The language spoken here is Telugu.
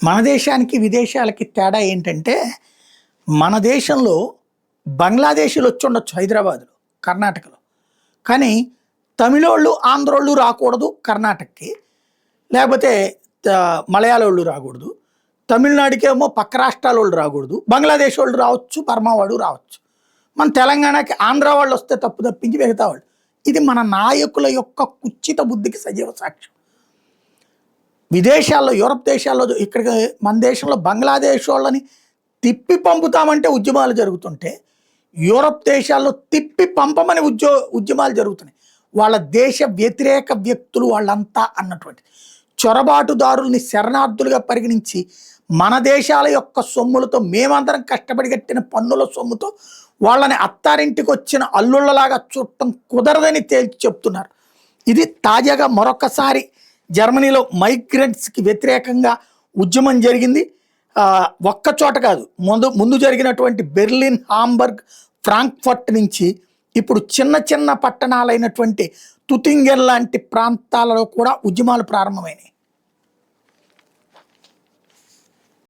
మన దేశానికి విదేశాలకి తేడా ఏంటంటే, మన దేశంలో బంగ్లాదేశీలు వచ్చి ఉండొచ్చు హైదరాబాద్‌లో, కర్ణాటకలో. కానీ తమిళోళ్ళు, ఆంధ్రోళ్ళు రాకూడదు కర్ణాటకకి. లేకపోతే మలయాళోళ్ళు రాకూడదు. తమిళనాడుకేమో పక్క రాష్ట్రాలోళ్ళు రాకూడదు. బంగ్లాదేశ్ వాళ్ళు రావచ్చు, బర్మా వాడు రావచ్చు. మన తెలంగాణకి ఆంధ్ర వాళ్ళు వస్తే తప్పు తప్పించి మిగతా వాళ్ళు. ఇది మన నాయకుల యొక్క కుచ్చిత బుద్ధికి సజీవ సాక్ష్యం. విదేశాల్లో, యూరప్ దేశాల్లో ఇక్కడికి మన దేశంలో బంగ్లాదేశ్ వాళ్ళని తిప్పి పంపుతామంటే ఉద్యమాలు జరుగుతుంటే, యూరప్ దేశాల్లో తిప్పి పంపమని ఉద్యమాలు జరుగుతున్నాయి. వాళ్ళ దేశ వ్యతిరేక వ్యక్తులు వాళ్ళంతా అన్నటువంటి చొరబాటుదారుల్ని శరణార్థులుగా పరిగణించి మన దేశాల యొక్క సొమ్ములతో మేమందరం కష్టపడి కట్టిన పన్నుల సొమ్ముతో వాళ్ళని అత్తారింటికి వచ్చిన అల్లుళ్ళలాగా చూడటం కుదరదని తేల్చి చెప్తున్నారు. ఇది తాజాగా మరొకసారి జర్మనీలో మైగ్రెంట్స్కి వ్యతిరేకంగా ఉద్యమం జరిగింది. ఒక్క చోట కాదు, ముందు జరిగినటువంటి బెర్లిన్, హాంబర్గ్, ఫ్రాంక్ఫర్ట్ నుంచి ఇప్పుడు చిన్న చిన్న పట్టణాలైనటువంటి తుతింగెన్ లాంటి ప్రాంతాలలో కూడా ఉద్యమాలు ప్రారంభమైనాయి.